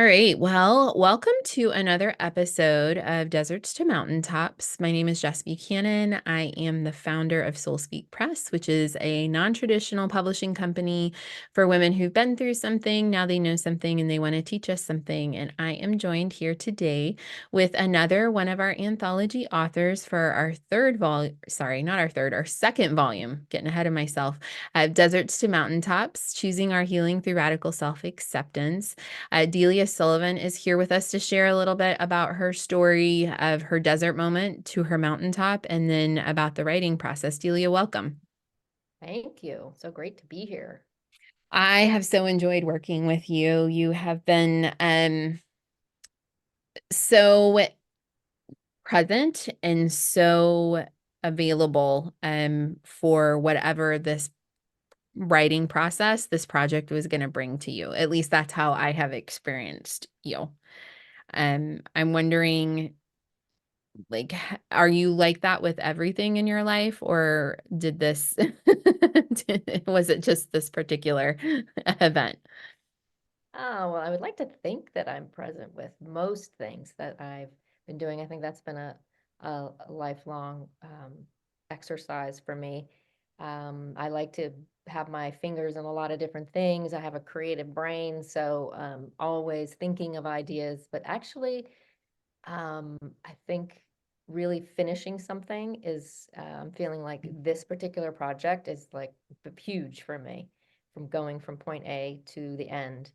All right. Well, welcome to another episode of Deserts to Mountaintops. My name is Jess Buchanan. I am the founder of Soul Speak Press, which is a non-traditional publishing company for women who've been through something. Now they know something and they want to teach us something. And I am joined here today with another one of our anthology authors for our third volume. Sorry, not our third, our second volume. Getting ahead of myself. Deserts to Mountaintops, Choosing Our Healing Through Radical Self-Acceptance. Delia Sullivan is here with us to share a little bit about her story of her desert moment to her mountaintop and then about the writing process. Delia, welcome. Thank you. So great to be here. I have so enjoyed working with you. You have been so present and so available for whatever this writing process, this project was going to bring to you. At least that's how I have experienced you. I'm wondering, like, are you like that with everything in your life, or did this, was it just this particular event? Oh, well, I would like to think that I'm present with most things that I've been doing. I think that's been a lifelong exercise for me. I like to have my fingers in a lot of different things. I have a creative brain, so always thinking of ideas, but actually, I think really finishing something is, I'm feeling like this particular project is like huge for me, from going from point A to the end.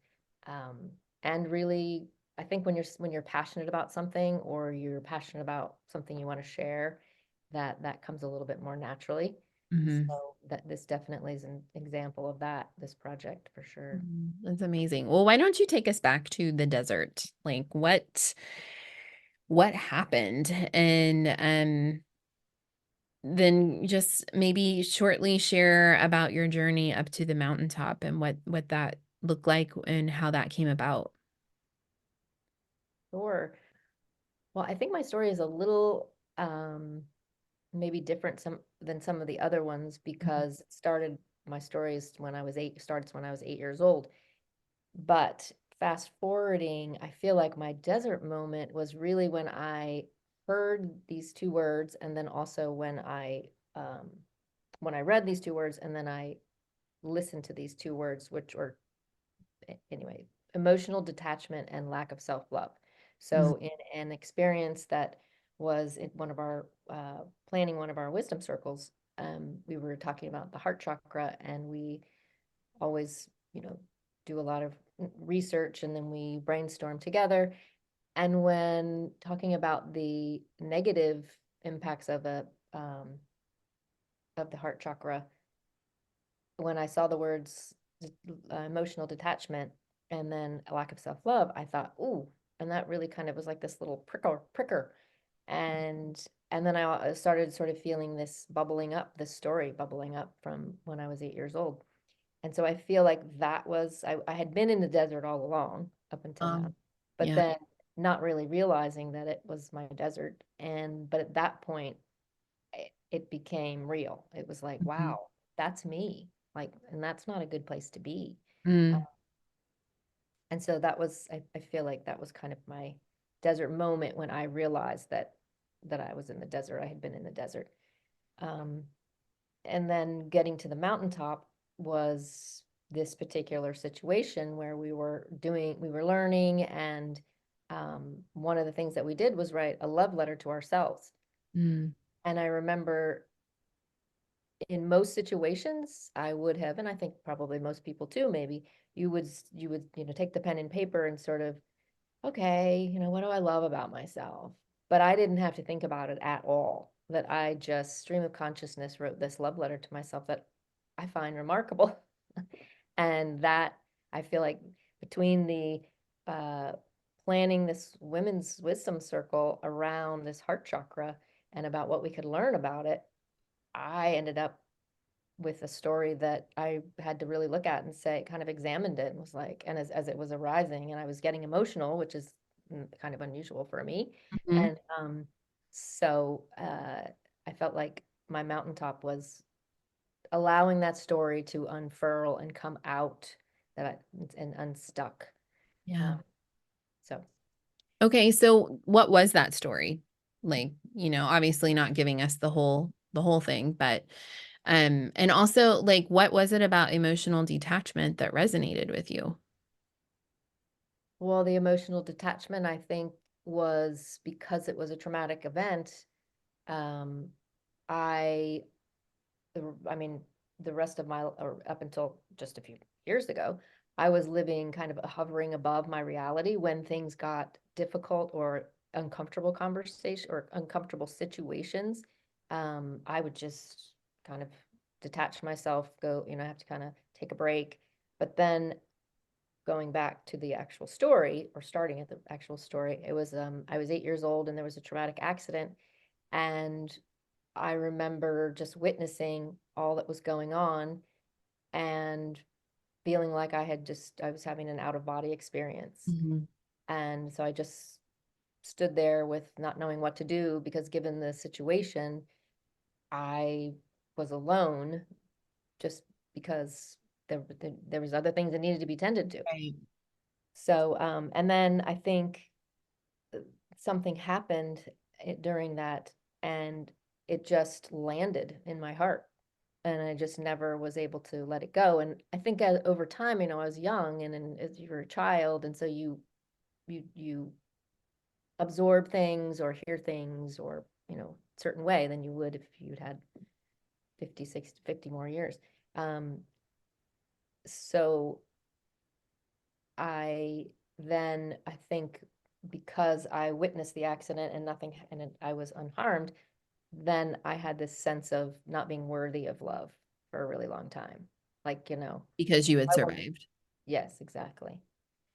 Um, and really, I think when you're passionate about something or you're passionate about something you want to share, that comes a little bit more naturally. Mhm. So that this definitely is an example of that, this project for sure. That's amazing. Well, why don't you take us back to the desert? Like what happened? And then just maybe shortly share about your journey up to the mountaintop and what that looked like and how that came about. Sure. Well, I think my story is a little maybe different than some of the other ones Mhm. because my story is when I was starts when I was 8 years old. But fast forwarding, I feel like my desert moment was really when I heard these two words, and then also when I read these two words, and then I listened to these two words, which were anyway, emotional detachment and lack of self-love. Mm. So in an experience that was in one of our planning one of our wisdom circles, we were talking about the heart chakra, and we always, do a lot of research and then we brainstorm together. And when talking about the negative impacts of the heart chakra, when I saw the words emotional detachment and then a lack of self love, I thought, ooh, and that really kind of was like this little pricker. And and then I started sort of feeling this story bubbling up from when I was 8 years old. And so I feel like I had been in the desert all along up until now, but Yeah. then not really realizing that it was my desert. But at that point, it became real. It was like, Mhm. wow, that's me. Like, and that's not a good place to be. Uh, Mm. and so I feel like that was kind of my desert moment when I realized that I was in the desert. I had been in the desert. Um, and then getting to the mountaintop was this particular situation where we were learning, and one of the things that we did was write a love letter to ourselves. Mm. And I remember in most situations I would have, and I think probably most people too, maybe you would take the pen and paper and sort of, okay, what do I love about myself? But I didn't have to think about it at all. That I just stream of consciousness wrote this love letter to myself that I find remarkable. And that I feel like between the uh, planning this women's wisdom circle around this heart chakra and about what we could learn about it, I ended up with a story that I had to really look at and say, kind of examined it and was like, and as it was arising and I was getting emotional, which is kind of unusual for me. Mhm. And so I felt like my mountaintop was allowing that story to unfurl and come out and unstuck. Yeah. Um, So, Okay, so what was that story? Like, obviously not giving us the whole thing, but and also like what was it about emotional detachment that resonated with you? well, the emotional detachment, I think, was because it was a traumatic event. Um, I, I mean, the rest of my, or up until just a few years ago, I was living kind of hovering above my reality when things got difficult or uncomfortable conversation or uncomfortable situations. I would just kind of detach myself, go, I have to kind of take a break. But then going back to the actual story, or starting at the actual story, it was I was 8 years old and there was a traumatic accident, and I remember just witnessing all that was going on and feeling like I was having an out of body experience. Mhm. And so I just stood there with not knowing what to do because given the situation, I was alone just because there was other things that needed to be tended to. Right. So, and then I think something happened during that, and it just landed in my heart. And I just never was able to let it go. And I think over time, I was young, and as you were a child, and so you absorb things or hear things or certain way than you would if you'd had 50, 60, 50 more years. Um, so I think because I witnessed the accident and nothing, I was unharmed, then I had this sense of not being worthy of love for a really long time. Like, Because you had I want, survived. yes, exactly.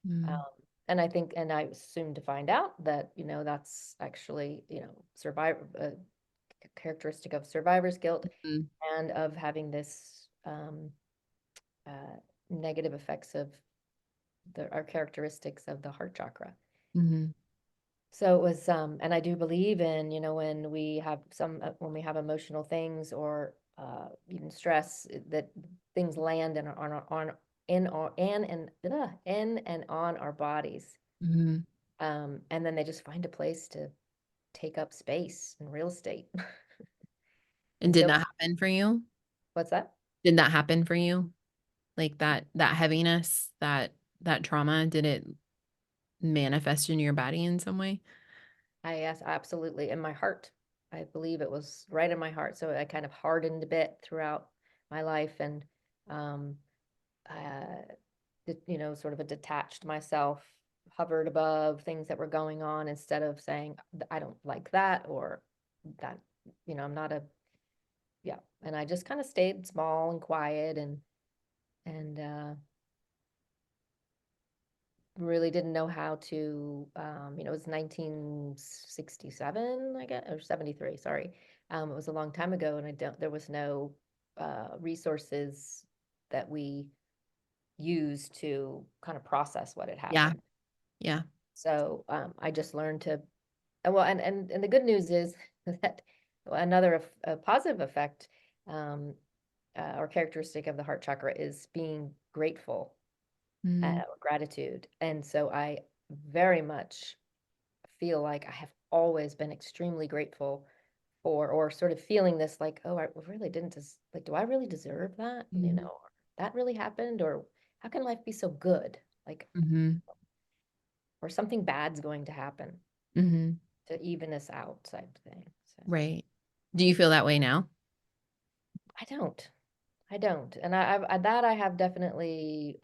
Mm. Um, and I think, and I was soon to find out that, that's actually, survivor, characteristic of survivor's guilt Mhm. and of having this uh, negative effects of our characteristics of the heart chakra. Mhm. So it was, and I do believe in, when we have emotional things or even stress, that things land in and on our bodies, Mhm. and then they just find a place to take up space and real estate And did until that happen for you? what's that? Did that happen for you? Like that heaviness, that trauma, did it manifest in your body in some way? I Yes, absolutely. In my heart, I believe it was right in my heart. So I kind of hardened a bit throughout my life, and um, uh, sort of a detached myself, hovered above things that were going on instead of saying, I don't like that, or that, I'm not a, yeah. And I just kind of stayed small and quiet, and really didn't know how to, it was 1967, I guess, or 73, sorry. It was a long time ago, and there was no resources that we used to kind of process what had Yeah. happened. Yeah. So I just learned to, well, and the good news is that another a positive effect, um, or characteristic of the heart chakra is being grateful, Mhm. or gratitude. And so I very much feel like I have always been extremely grateful for, or sort of feeling this like, oh, I really didn't like, do I really deserve that? Mhm. That really happened, or how can life be so good? Like, Mhm. or something bad's going to happen Mhm. to even us out type thing. So Right. Do you feel that way now? I don't. I don't. And that I have definitely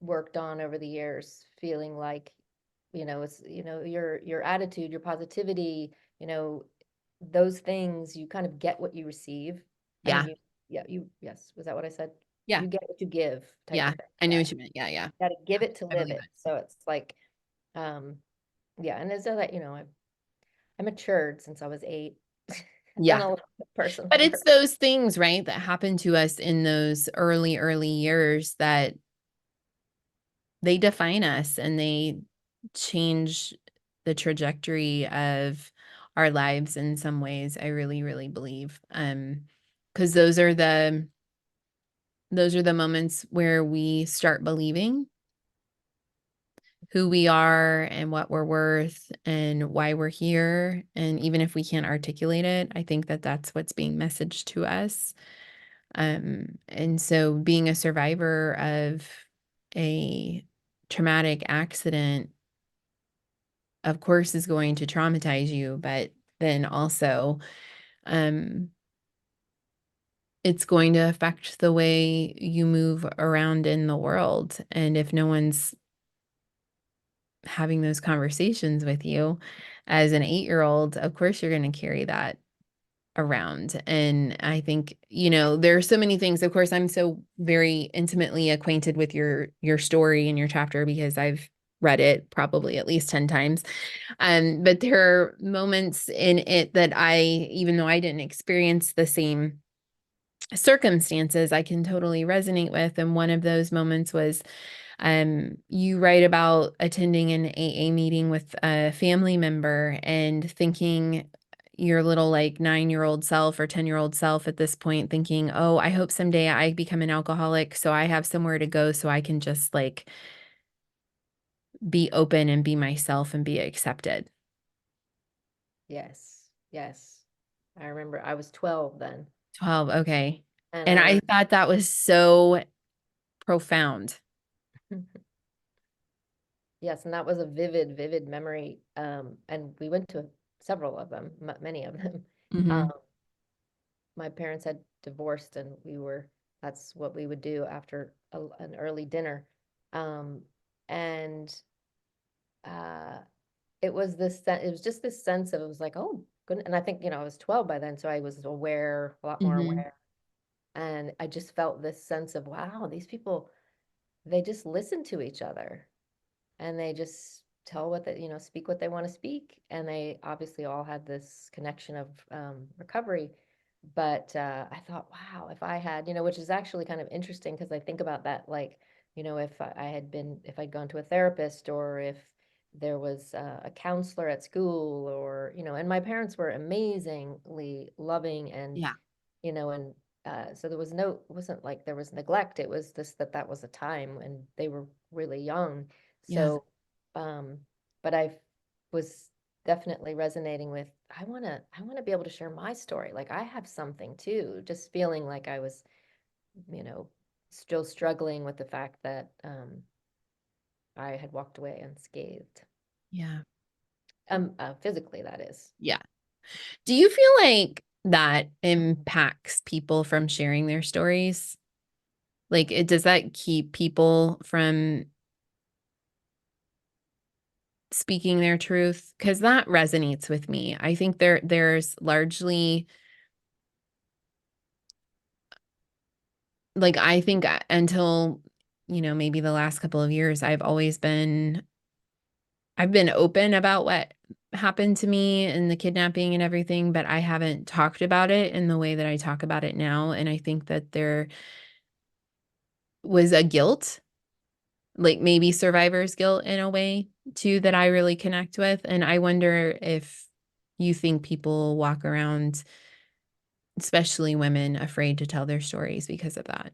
worked on over the years, feeling like, it's, your attitude, your positivity, you know, those things, you kind of get what you receive. I mean, Yeah. yeah, yes. Was that what I said? Yeah. You get what you give type Yeah. of thing. I knew Yeah. what you meant. Yeah, yeah. Got to give it to I live believe it. it. So it's like, um, yeah. And it's that, I matured since I was 8. I've done Yeah. a lot of personal But it's work. those things, right, that happen to us in those early years that they define us and they change the trajectory of our lives in some ways. I really believe. Because those are the moments where we start believing who we are and what we're worth and why we're here. And even if we can't articulate it, I think that that's what's being messaged to us. And so being a survivor of a traumatic accident, of course, is going to traumatize you, but then also, um, it's going to affect the way you move around in the world. And if no one's having those conversations with you as an 8-year-old, of course you're going to carry that around. And I think, there are so many things. Of course, I'm so very intimately acquainted with your story and your chapter because I've read it probably at least 10 times. But there are moments in it that even though I didn't experience the same circumstances, I can totally resonate with. And one of those moments was, you write about attending an AA meeting with a family member and thinking your little like 9-year-old self or 10-year-old self at this point thinking, oh, I hope someday I become an alcoholic so I have somewhere to go so I can just like be open and be myself and be accepted. Yes, yes. I remember I was 12 then, 12, okay. and I And I remember. thought that was so profound. Yes, and that was a vivid, vivid memory. And we went to several of them, many of them. Um, Hmm. my parents had divorced, and that's what we would do after an early dinner. Um, and uh, it was just this sense of, it was like, oh, good. And I think, I was 12 by then, so I was aware, a lot more Hmm. aware. And I just felt this sense of, wow, these people, they just listen to each other. And they just tell what they, speak what they want to speak. And they obviously all had this connection of recovery. But I thought, wow, if I had, which is actually kind of interesting because I think about that, like, if I had been, if I'd gone to a therapist, or if there was a counselor at school, or, and my parents were amazingly loving, and Yeah. and so there was no, it wasn't like there was neglect. It was just that was a time and they were really young. Yeah. So, um, but I was definitely resonating with, I want to be able to share my story. Like I have something too, just feeling like I was, you know, still struggling with the fact that I had walked away unscathed. Yeah. Physically, that is. Yeah. Do you feel like that impacts people from sharing their stories? Like, does that keep people from speaking their truth? Because that resonates with me. I think there's largely like I think until maybe the last couple of years, I've been open about what happened to me and the kidnapping and everything, but I haven't talked about it in the way that I talk about it now. And I think that there was a guilt, like maybe survivor's guilt in a way too, that I really connect with. And I wonder if you think people walk around, especially women, afraid to tell their stories because of that.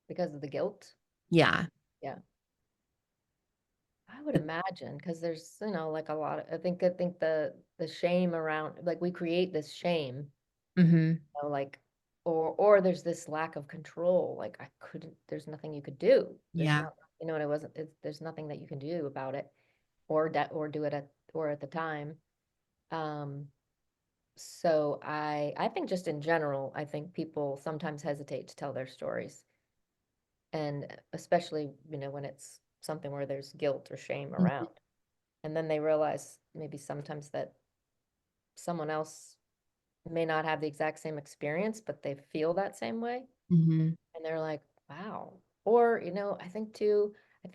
Because of the guilt. Yeah. Yeah. I would imagine because there's, like a lot of, I think the shame around, like we create this shame, Hmm. like, or there's this lack of control. Like I couldn't, there's nothing you could do. There's Yeah. not, and it wasn't, there's nothing that you can do about it, or do it at the time. Um, so I think just in general, I think people sometimes hesitate to tell their stories, and especially, when it's something where there's guilt or shame around. And then they realize maybe sometimes that someone else may not have the exact same experience, but they feel that same way. Hmm. And they're like, wow. Or, I think too, I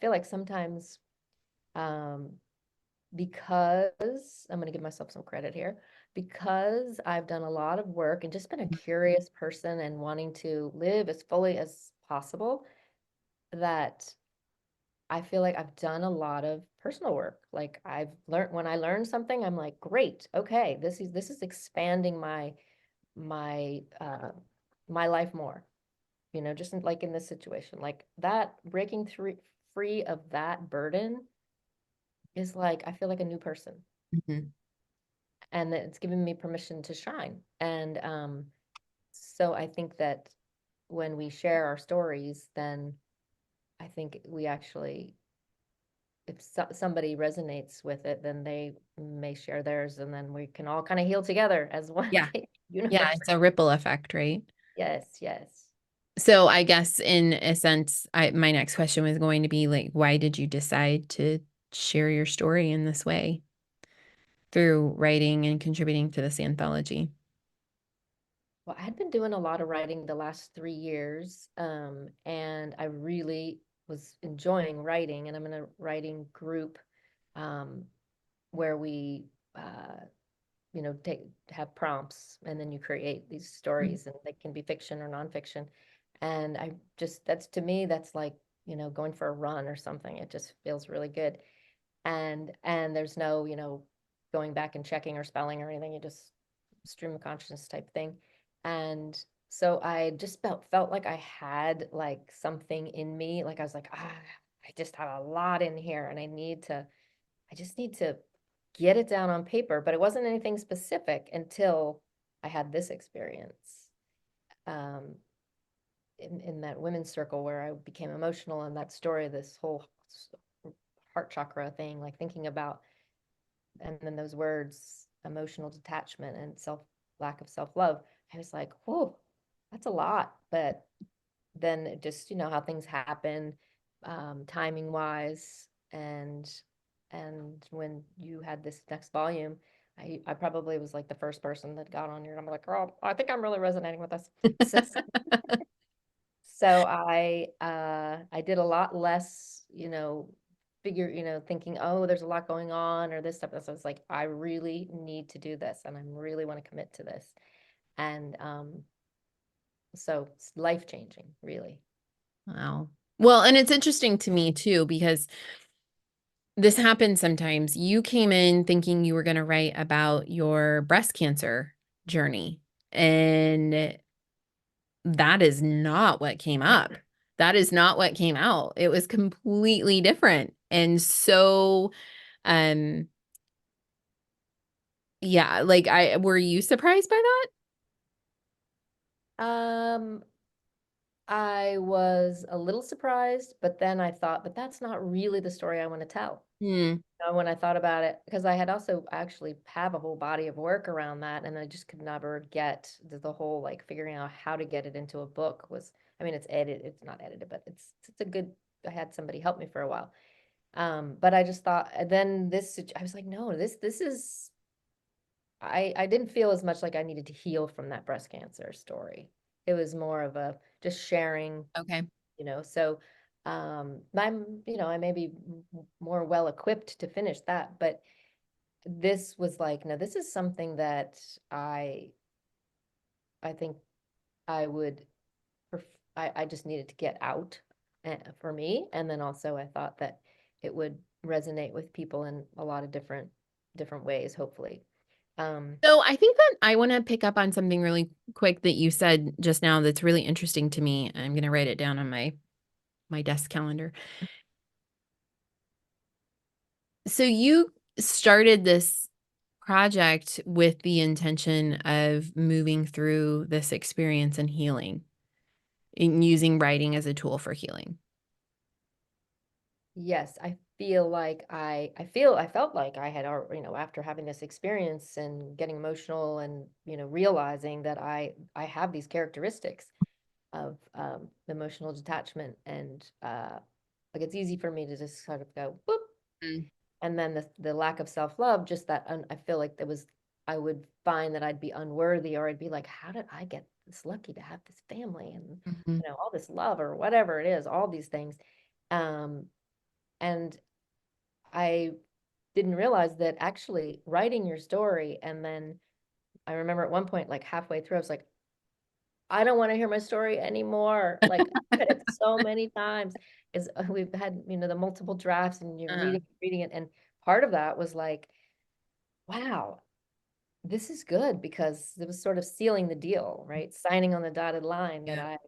feel like sometimes, um, because I'm going to give myself some credit here, because I've done a lot of work and just been a curious person and wanting to live as fully as possible, that I feel like I've done a lot of personal work. Like I've learned, when I learn something, I'm like, great, okay, this is expanding my my life more. Just like in this situation, like that breaking through free of that burden is like, I feel like a new person. Mhm. And that it's given me permission to shine. And so I think that when we share our stories, then I think we actually, if somebody resonates with it, then they may share theirs, and then we can all kind of heal together as one Yeah. big Yeah, universe. it's a ripple effect, right? Yes, yes. So I guess in a sense, my next question was going to be like, why did you decide to share your story in this way through writing and contributing to this anthology? Well, I had been doing a lot of writing the last 3 years, and I really was enjoying writing, and I'm in a writing group um, where we take have prompts, and then you create these Mm. stories, and they can be fiction or nonfiction. And I just, that's, to me, that's like, going for a run or something. It just feels really good. And there's no, going back and checking or spelling or anything. You just stream of consciousness type thing. And so I just felt like I had like something in me. Like I was like, I just have a lot in here, and I just need to get it down on paper. But it wasn't anything specific until I had this experience um, in that women's circle where I became emotional, and that story, this whole heart chakra thing, like thinking about, and then those words, emotional detachment and lack of self-love. I was like, whoa, that's a lot. But then it just, how things happen, timing wise. And when you had this next volume, I probably was like the first person that got on here, and I'm like, girl, I think I'm really resonating with this. So I did a lot less, thinking, oh, there's a lot going on or this stuff. So I was like, I really need to do this, and I really want to commit to this. And so it's life changing, really. Wow. Well, and it's interesting to me too, because this happens sometimes. You came in thinking you were going to write about your breast cancer journey, and that is not what came up. That is not what came out. It was completely different. And so, um, yeah, like were you surprised by that? Um, I was a little surprised, but then I thought, but that's not really the story I want to tell. Hmm. When I thought about it, because I had also actually have a whole body of work around that, and I just could never get the whole, like, figuring out how to get it into a book was, I mean, it's not edited, but it's a good, I had somebody help me for a while. But I just thought, and then I was like, no, this is, I didn't feel as much like I needed to heal from that breast cancer story. It was more of a just sharing, Okay. so I may be more well equipped to finish that, but this was like, no, this is something that I I think I would I just needed to get out for me. And then also I thought that it would resonate with people in a lot of different ways, hopefully. Um, So I think that I want to pick up on something really quick that you said just now that's really interesting to me. I'm going to write it down on my desk calendar. So you started this project with the intention of moving through this experience and healing, and using writing as a tool for healing. yes, I felt like I had, after having this experience and getting emotional, and realizing that I have these characteristics of emotional detachment, and like, it's easy for me to just sort of go whoop. Mm. And then the lack of self-love, just that, I feel like there was, I would find that I'd be unworthy, or I'd be like, how did I get this lucky to have this family, and Mhm. all this love, or whatever it is, all these things. um and I didn't realize that actually writing your story, and then I remember at one point, like halfway through, I was like, I don't want to hear my story anymore. Like, I read it so many times, is we've had, the multiple drafts, and you're Uh, reading it. And part of that was like, wow, this is good, because it was sort of sealing the deal, right? Signing on the dotted line that yeah.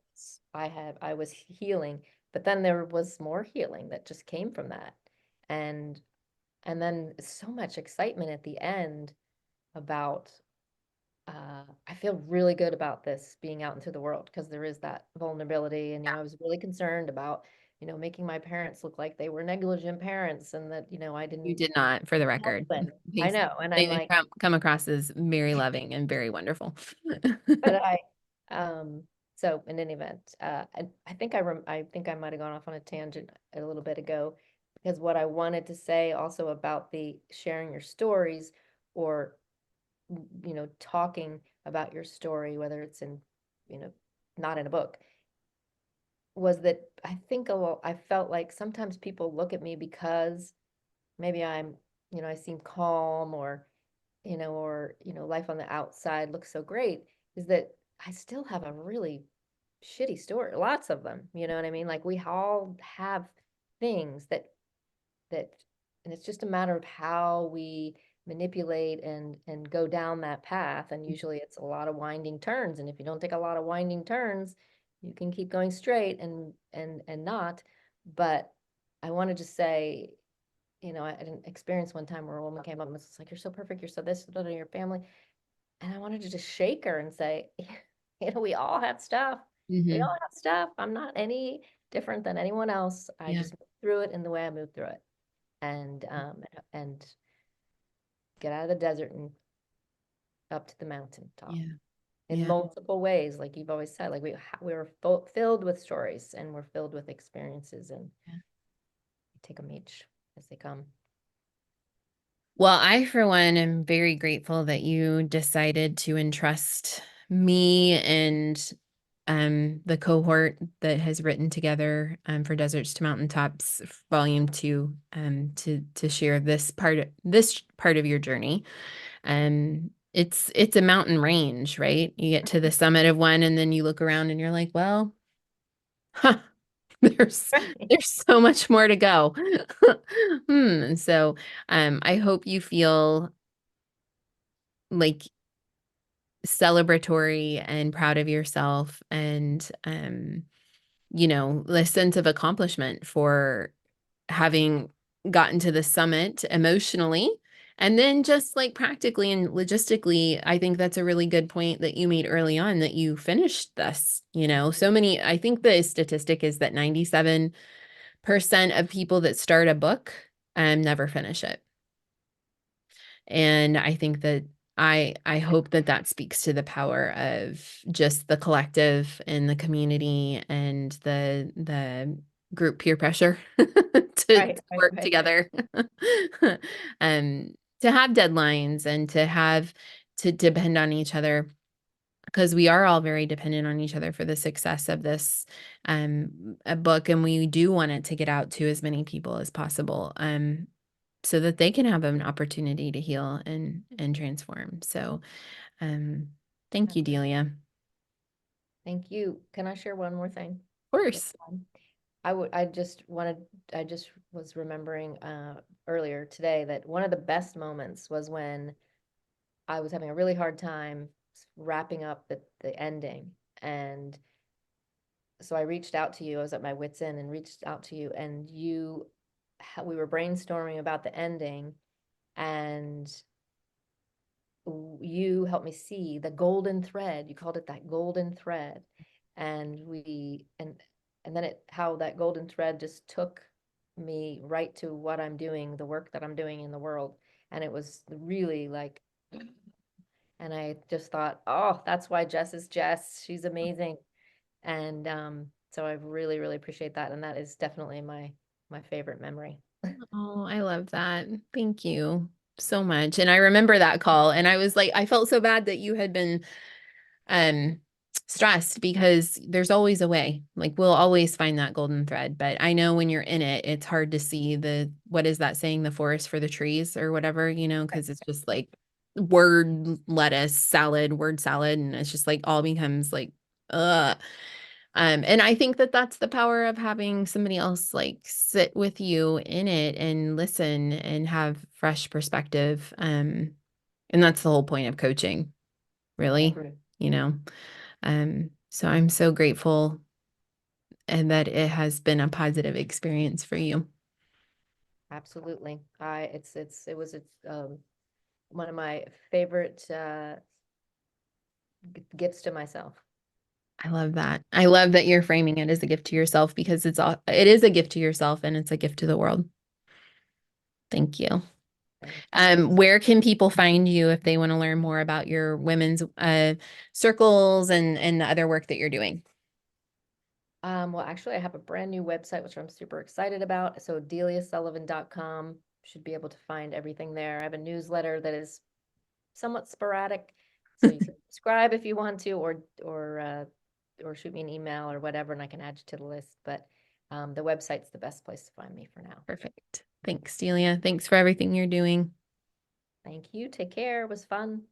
I was healing. but then there was more healing that just came from that. And then so much excitement at the end about I feel really good about this being out into the world because there is that vulnerability. And, I was really concerned about, making my parents look like they were negligent parents and that, I You didn't did not, for the help record. them. I They, know. And I'm they like, come across as very loving and very wonderful. but um, so in any event, I think I think I might have gone off on a tangent a little bit ago because what I wanted to say also about the sharing your stories or talking about your story, whether it's in, you know, not in a book, was that I think I felt like sometimes people look at me because maybe I seem calm or, life on the outside looks so great, is that I still have a really shitty story, lots of them, you know what I mean? Like we all have things that and it's just a matter of how we manipulate and go down that path, and usually it's a lot of winding turns, and if you don't take a lot of winding turns you can keep going straight and not. But I wanted to say, I had an experience one time where a woman came up and was like, you're so perfect, you're so this, to your family, and I wanted to just shake her and say, we all have stuff, we Hmm. all have stuff, I'm not any different than anyone else, I Yeah, just moved through it in the way I moved through it, and get out of the desert and up to the mountaintop yeah, in yeah, multiple ways. Like you've always said, like we were filled with stories and we're filled with experiences, and yeah. take them each as they come. Well, I, for one, am very grateful that you decided to entrust me and the cohort that has written together for Deserts to Mountaintops Volume 2 to share this part of your journey. It's a mountain range, right? You get to the summit of one and then you look around and you're like, well, huh, there's Right. there's so much more to go. And so I hope you feel like celebratory and proud of yourself and the sense of accomplishment for having gotten to the summit emotionally. And then just like practically and logistically, I think that's a really good point that you made early on that you finished this. I think the statistic is that 97% of people that start a book never finish it. And I think that I hope that that speaks to the power of just the collective and the community and the group peer pressure to Right, right, work right. together. um to have deadlines and to depend on each other because we are all very dependent on each other for the success of this a book, and we do want it to get out to as many people as possible so that they can have an opportunity to heal and transform. So thank you, Delia. Of Thank you. Can I share one more thing? That's course. fine. I just was remembering earlier today that one of the best moments was when I was having a really hard time wrapping up the ending. And so I reached out to you. I was at my wit's end and reached out to you, and we were brainstorming about the ending, and you helped me see the golden thread. You called it that golden thread. And and then how that golden thread just took me right to what I'm doing, the work that I'm doing in the world. And it was really like, and I just thought, oh, that's why Jess is Jess. She's amazing. And so I really, really appreciate that. And that is definitely my favorite memory. Oh, I love that. Thank you so much. And I remember that call, and I was like, I felt so bad that you had been um stressed because there's always a way. Like we'll always find that golden thread, but I know when you're in it, it's hard to see what is that saying, the forest for the trees or whatever, because it's just like word lettuce salad, word salad, and it's just like all becomes like uh and I think that that's the power of having somebody else like sit with you in it and listen and have fresh perspective. And that's the whole point of coaching, I really, agree. so I'm so grateful and that it has been a positive experience for you. Absolutely. It was one of my favorite gifts to myself. I love that. I love that you're framing it as a gift to yourself because it is a gift to yourself and it's a gift to the world. Thank you. Thank you. Where can people find you if they want to learn more about your women's circles and the other work that you're doing? Well, actually, I have a brand new website, which I'm super excited about. So deliasullivan.com, should be able to find everything there. I have a newsletter that is somewhat sporadic, so you can subscribe if you want to, or shoot me an email or whatever, and I can add you to the list. But the website's the best place to find me for now. Perfect. Thanks, Delia. Thanks for everything you're doing. Thank you. Take care. It was fun.